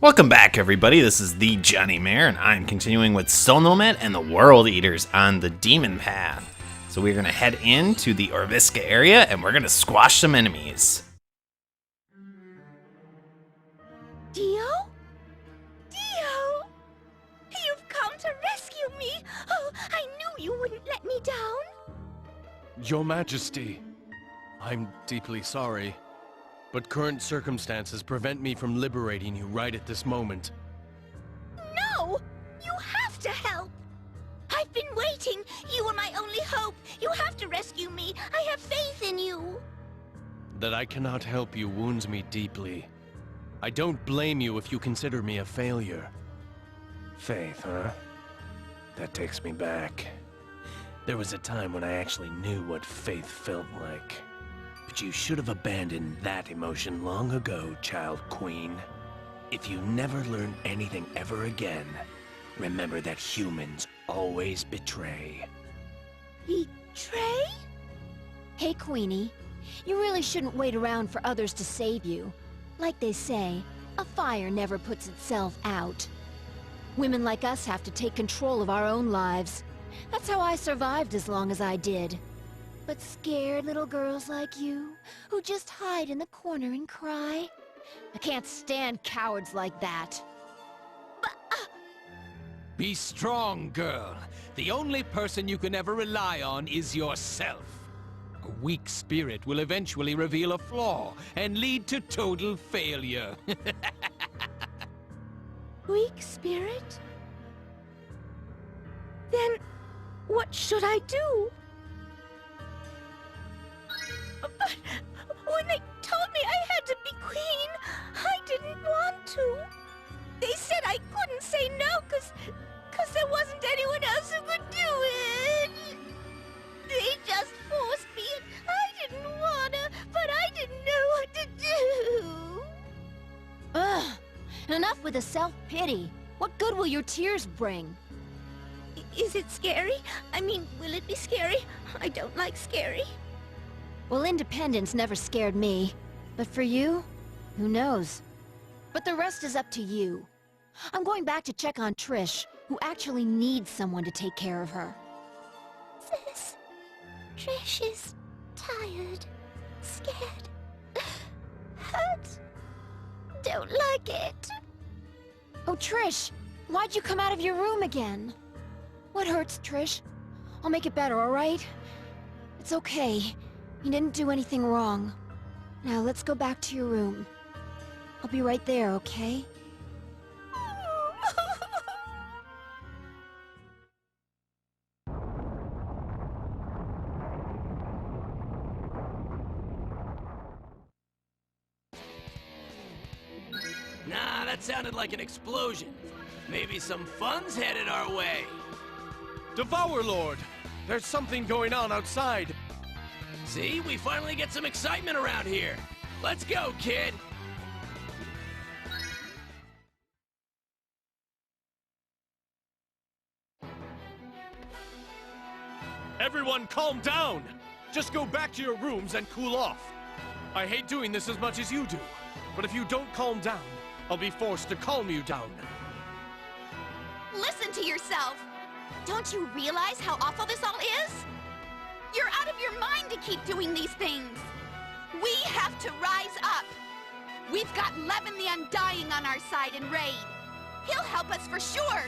Welcome back, everybody. This is thejonnymar, and I'm continuing with Nomad and the World Eaters on the Demon Path. So we're going to head into the Orviska area, and we're going to squash some enemies. Dio? Dio! You've come to rescue me! Oh, I knew you wouldn't let me down! Your Majesty, I'm deeply sorry, but current circumstances prevent me from liberating you right at this moment. No! You have to help! I've been waiting! You are my only hope! You have to rescue me! I have faith in you! That I cannot help you wounds me deeply. I don't blame you if you consider me a failure. Faith, huh? That takes me back. There was a time when I actually knew what faith felt like. But you should have abandoned that emotion long ago, Child Queen. If you never learn anything ever again, remember that humans always betray. Betray? Hey, Queenie. You really shouldn't wait around for others to save you. Like they say, a fire never puts itself out. Women like us have to take control of our own lives. That's how I survived as long as I did. But scared little girls like you, who just hide in the corner and cry, I can't stand cowards like that. Be strong, girl. The only person you can ever rely on is yourself. A weak spirit will eventually reveal a flaw and lead to total failure. Weak spirit? Then, what should I do? But when they told me I had to be queen, I didn't want to. They said I couldn't say no because there wasn't anyone else who could do it. They just forced me and I didn't wanna, but I didn't know what to do. Ugh! Enough with the self-pity. What good will your tears bring? Is it scary? I mean, will it be scary? I don't like scary. Well, independence never scared me. But for you, who knows? But the rest is up to you. I'm going back to check on Trish, who actually needs someone to take care of her. Sis, Trish is tired, scared, hurt. Don't like it. Oh, Trish! Why'd you come out of your room again? What hurts, Trish? I'll make it better, alright? It's okay. You didn't do anything wrong. Now let's go back to your room. I'll be right there, okay? Nah, that sounded like an explosion. Maybe some fun's headed our way. Devour Lord! There's something going on outside. See, we finally get some excitement around here. Let's go, kid. Everyone calm down! Just go back to your rooms and cool off. I hate doing this as much as you do, but if you don't calm down, I'll be forced to calm you down. Listen to yourself. Don't you realize how awful this all is? You're out of your mind to keep doing these things. We have to rise up. We've got Levin the Undying on our side in Raid. He'll help us for sure.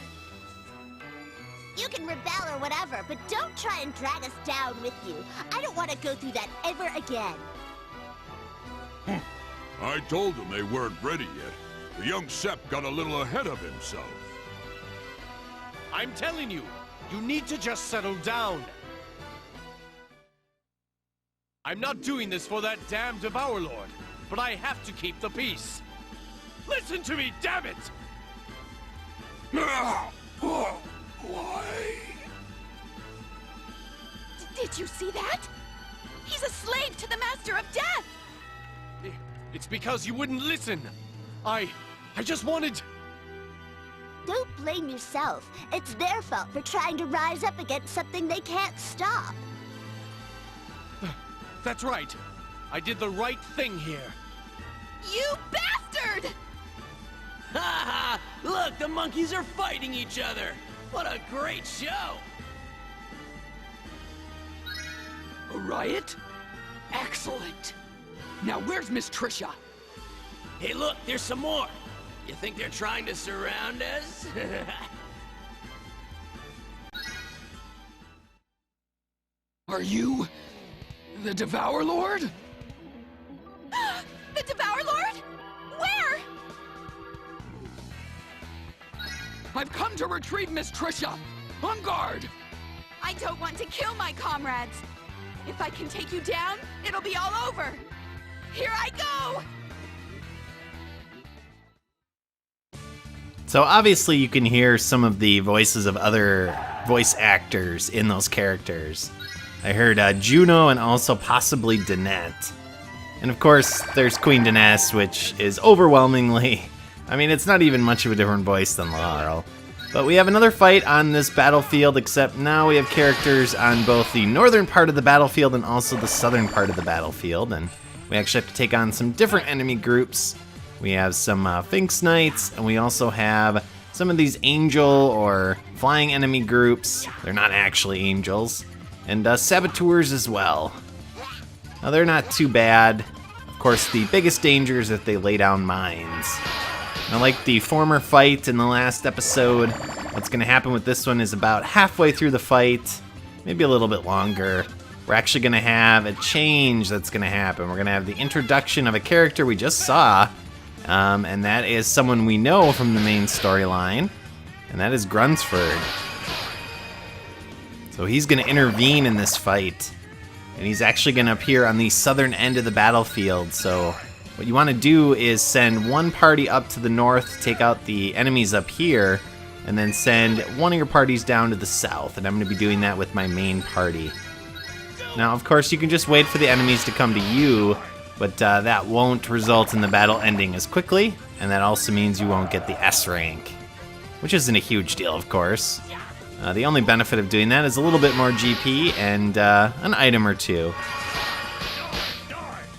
You can rebel or whatever, but don't try and drag us down with you. I don't want to go through that ever again. I told them they weren't ready yet. The young Sepp got a little ahead of himself. I'm telling you, you need to just settle down. I'm not doing this for that damn Devour Lord, but I have to keep the peace. Listen to me, damn it! Why? Did you see that? He's a slave to the Master of Death! It's because you wouldn't listen. I just wanted... Don't blame yourself. It's their fault for trying to rise up against something they can't stop. That's right. I did the right thing here. You bastard! Ha! Look, the monkeys are fighting each other. What a great show! A riot? Excellent. Now where's Miss Trisha? Hey, look, there's some more. You think they're trying to surround us? Are you the Devour Lord? The Devour Lord? Where? I've come to retrieve Miss Trisha. On guard. I don't want to kill my comrades. If I can take you down, it'll be all over. Here I go! So obviously you can hear some of the voices of other voice actors in those characters. I heard Juno and also possibly Danette. And of course, there's Queen Danesse, which is overwhelmingly... I mean, it's not even much of a different voice than Laurel. But we have another fight on this battlefield, except now we have characters on both the northern part of the battlefield and also the southern part of the battlefield. And we actually have to take on some different enemy groups. We have some Finks Knights, and we also have some of these angel or flying enemy groups. They're not actually angels. And saboteurs as well. Now they're not too bad. Of course, the biggest danger is if they lay down mines. Now, like the former fight in the last episode, what's going to happen with this one is about halfway through the fight, maybe a little bit longer, we're actually going to have a change that's going to happen. We're going to have the introduction of a character we just saw, and that is someone we know from the main storyline, and that is Grunsford. So he's going to intervene in this fight, and he's actually going to appear on the southern end of the battlefield. So what you want to do is send one party up to the north to take out the enemies up here, and then send one of your parties down to the south, and I'm going to be doing that with my main party. Now, of course, you can just wait for the enemies to come to you, but that won't result in the battle ending as quickly, and that also means you won't get the S rank, which isn't a huge deal, of course. The only benefit of doing that is a little bit more GP and an item or two.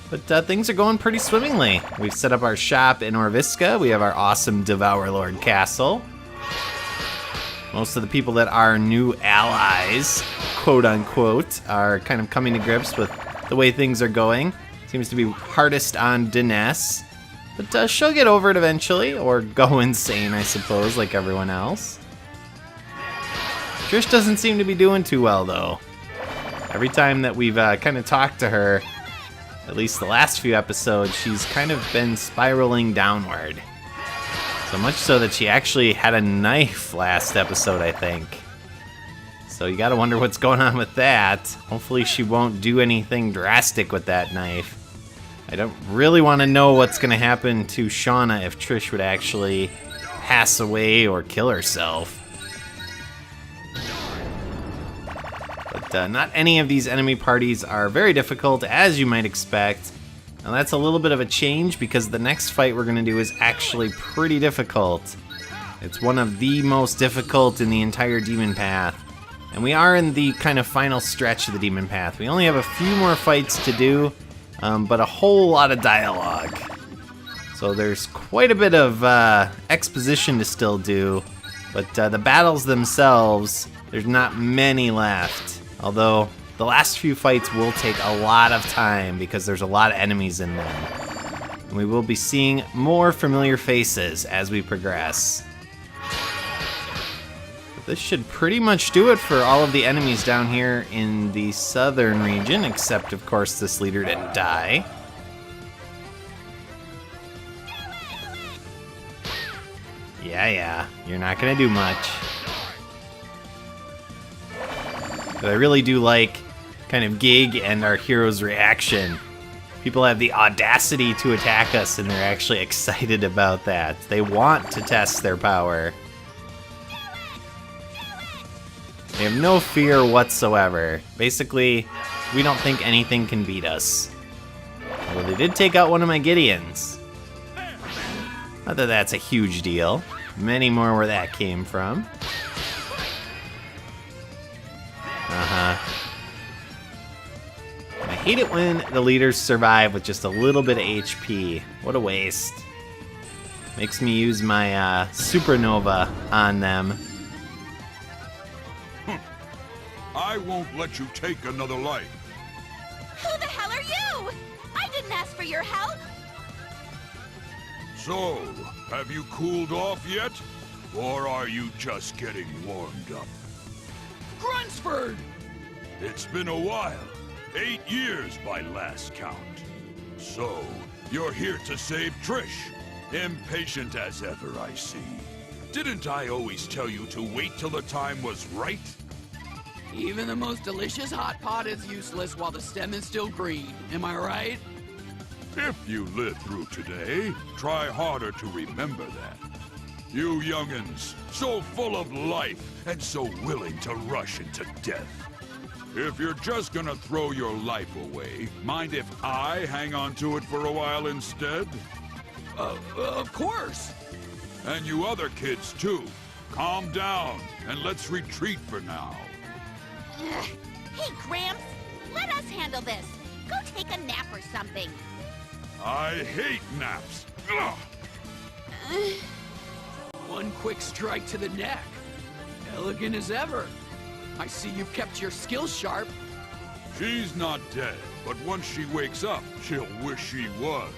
But things are going pretty swimmingly. We've set up our shop in Orviska. We have our awesome Devour Lord castle. Most of the people that are new allies, quote unquote, are kind of coming to grips with the way things are going. Seems to be hardest on Danesse, but she'll get over it eventually, or go insane, I suppose, like everyone else. Trish doesn't seem to be doing too well, though. Every time that we've kind of talked to her, at least the last few episodes, she's kind of been spiraling downward. So much so that she actually had a knife last episode, I think. So you gotta wonder what's going on with that. Hopefully she won't do anything drastic with that knife. I don't really want to know what's gonna happen to Shauna if Trish would actually pass away or kill herself. But not any of these enemy parties are very difficult, as you might expect. Now that's a little bit of a change, because the next fight we're going to do is actually pretty difficult. It's one of the most difficult in the entire Demon Path. And we are in the kind of final stretch of the Demon Path. We only have a few more fights to do, but a whole lot of dialogue. So there's quite a bit of exposition to still do, but the battles themselves, there's not many left. Although the last few fights will take a lot of time because there's a lot of enemies in them. And we will be seeing more familiar faces as we progress. But this should pretty much do it for all of the enemies down here in the southern region, except of course this leader didn't die. Yeah, you're not gonna do much. But I really do like kind of Gig and our hero's reaction. People have the audacity to attack us, and they're actually excited about that. They want to test their power. They have no fear whatsoever. Basically, we don't think anything can beat us. Although they did take out one of my Gideons. Not that that's a huge deal. Many more where that came from. I hate it when the leaders survive with just a little bit of HP. What a waste. Makes me use my supernova on them. I won't let you take another life. Who the hell are you? I didn't ask for your help. So, have you cooled off yet? Or are you just getting warmed up? Grunsford! It's been a while. 8 years by last count. So, you're here to save Trish. Impatient as ever, I see. Didn't I always tell you to wait till the time was right? Even the most delicious hot pot is useless while the stem is still green. Am I right? If you live through today, try harder to remember that. You youngins, so full of life and so willing to rush into death. If you're just gonna throw your life away, mind if I hang on to it for a while instead? Of course! And you other kids too. Calm down and let's retreat for now. Hey, Gramps, let us handle this. Go take a nap or something. I hate naps. Ugh. One quick strike to the neck. Elegant as ever. I see you've kept your skills sharp. She's not dead, but once she wakes up, she'll wish she was.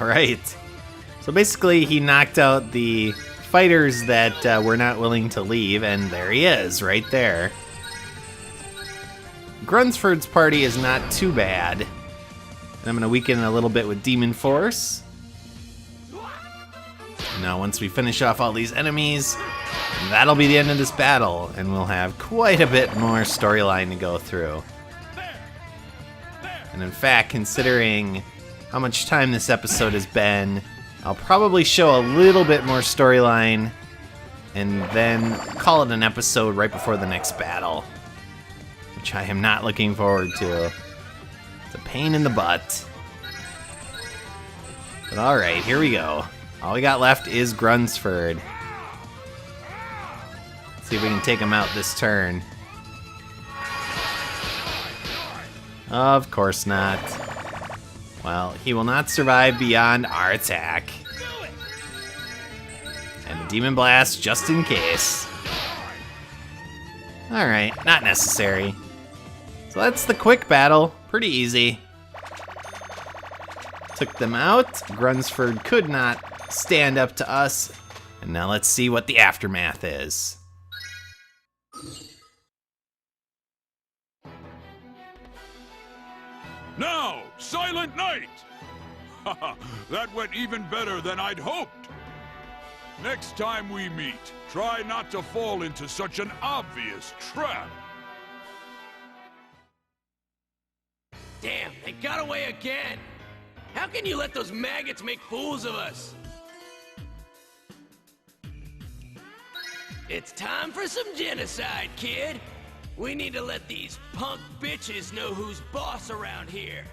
Alright. So basically, he knocked out the fighters that were not willing to leave, and there he is, right there. Grunsford's party is not too bad. I'm going to weaken a little bit with Demon Force. Now, once we finish off all these enemies, that'll be the end of this battle, and we'll have quite a bit more storyline to go through. And in fact, considering how much time this episode has been, I'll probably show a little bit more storyline and then call it an episode right before the next battle, which I am not looking forward to. It's a pain in the butt. But alright, here we go. All we got left is Grunsford. Let's see if we can take him out this turn. Of course not. Well, he will not survive beyond our attack. And the Demon Blast just in case. Alright, not necessary. So that's the quick battle. Pretty easy. Took them out. Grunsford could not stand up to us. And now let's see what the aftermath is. Now, Silent Night! Haha, that went even better than I'd hoped. Next time we meet, try not to fall into such an obvious trap. Damn, they got away again! How can you let those maggots make fools of us? It's time for some genocide, kid! We need to let these punk bitches know who's boss around here.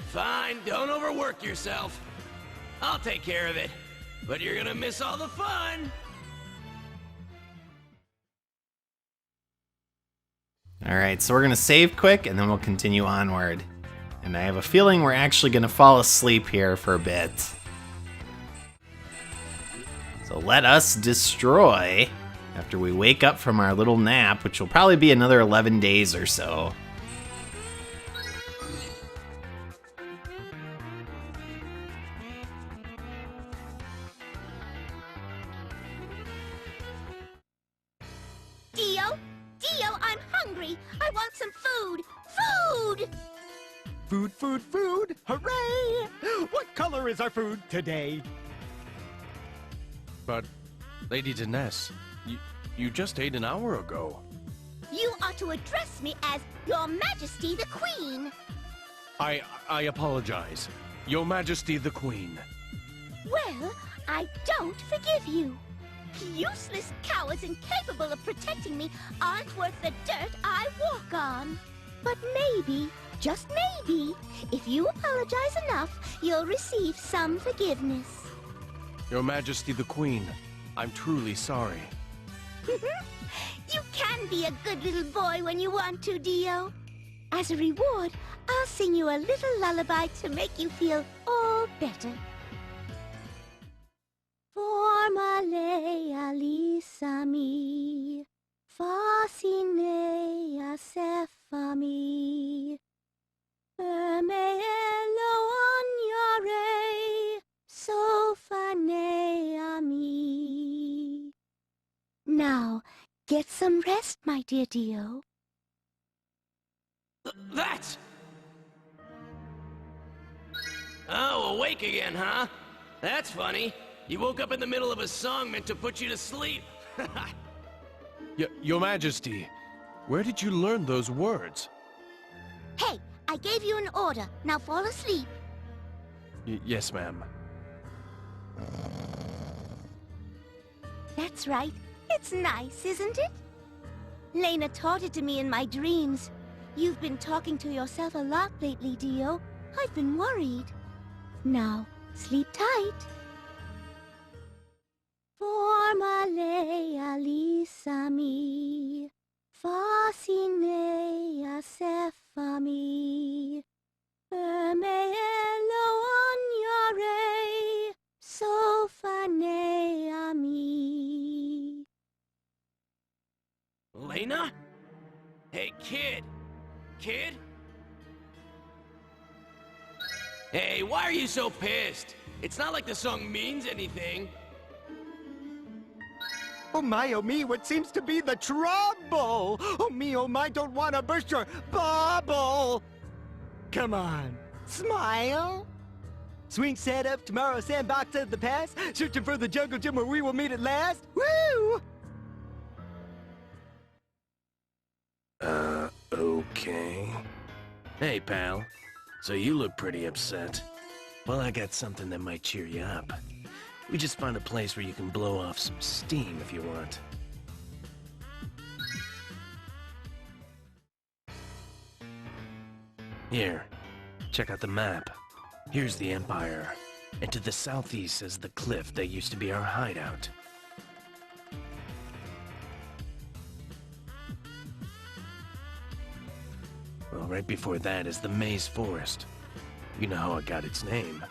Fine, don't overwork yourself. I'll take care of it, but you're gonna miss all the fun. Alright, so we're going to save quick, and then we'll continue onward. And I have a feeling we're actually going to fall asleep here for a bit. So let us destroy, after we wake up from our little nap, which will probably be another 11 days or so. Dio, I'm hungry. I want some food. Food! Food, food, food! Hooray! What color is our food today? But, Lady Diness, you just ate an hour ago. You ought to address me as Your Majesty the Queen. I apologize. Your Majesty the Queen. Well, I don't forgive you. Useless cowards incapable of protecting me aren't worth the dirt I walk on. But maybe, just maybe, if you apologize enough, you'll receive some forgiveness. Your Majesty the Queen, I'm truly sorry. You can be a good little boy when you want to, Dio. As a reward, I'll sing you a little lullaby to make you feel all better. Formale alisami, fascinea cephami, permeelo agnare, sophaneami. Now, get some rest, my dear Dio. That! Oh, awake again, huh? That's funny. You woke up in the middle of a song meant to put you to sleep. Your Majesty, where did you learn those words? Hey, I gave you an order. Now fall asleep. Yes, ma'am. That's right. It's nice, isn't it? Lena taught it to me in my dreams. You've been talking to yourself a lot lately, Dio. I've been worried. Now, sleep tight. Formale alisami, fascinea cephami, permeelo agnare, sophaneami. Lena? Hey, kid! Kid? Hey, why are you so pissed? It's not like the song means anything. Oh me, what seems to be the trouble? Oh my, don't want to burst your bubble. Come on, smile. Swing set up tomorrow, sandbox of the past, searching for the jungle gym where we will meet at last. Woo! Okay. Hey, pal. So you look pretty upset. Well, I got something that might cheer you up. We just found a place where you can blow off some steam if you want. Here, check out the map. Here's the Empire, and to the southeast is the cliff that used to be our hideout. Well, right before that is the Maze Forest. You know how it got its name.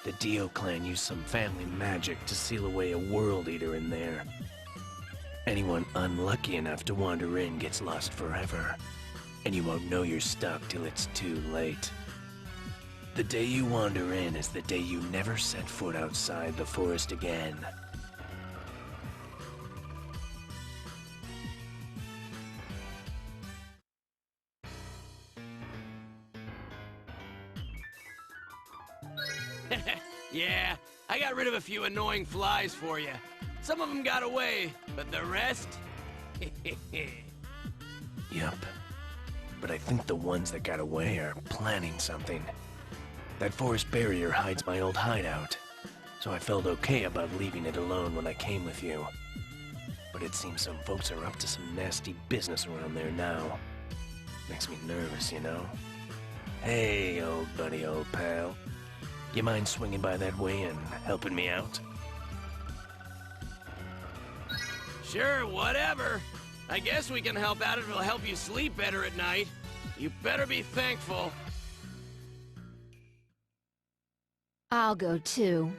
The Dio clan used some family magic to seal away a world eater in there. Anyone unlucky enough to wander in gets lost forever, and you won't know you're stuck till it's too late. The day you wander in is the day you never set foot outside the forest again. Yeah, I got rid of a few annoying flies for you. Some of them got away, but the rest? Yup. But I think the ones that got away are planning something. That forest barrier hides my old hideout, so I felt okay about leaving it alone when I came with you. But it seems some folks are up to some nasty business around there now. Makes me nervous, you know? Hey, old buddy, old pal. You mind swinging by that way and helping me out? Sure, whatever. I guess we can help out if it'll help you sleep better at night. You better be thankful. I'll go too.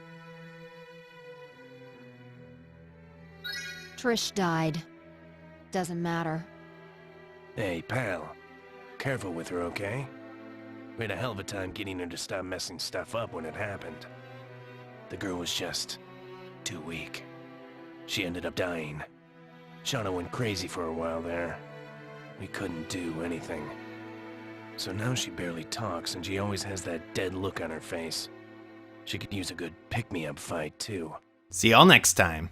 Trish died. Doesn't matter. Hey, pal. Careful with her, okay? We had a hell of a time getting her to stop messing stuff up when it happened. The girl was just too weak. She ended up dying. Shauna went crazy for a while there. We couldn't do anything. So now she barely talks, and she always has that dead look on her face. She could use a good pick-me-up fight, too. See y'all next time.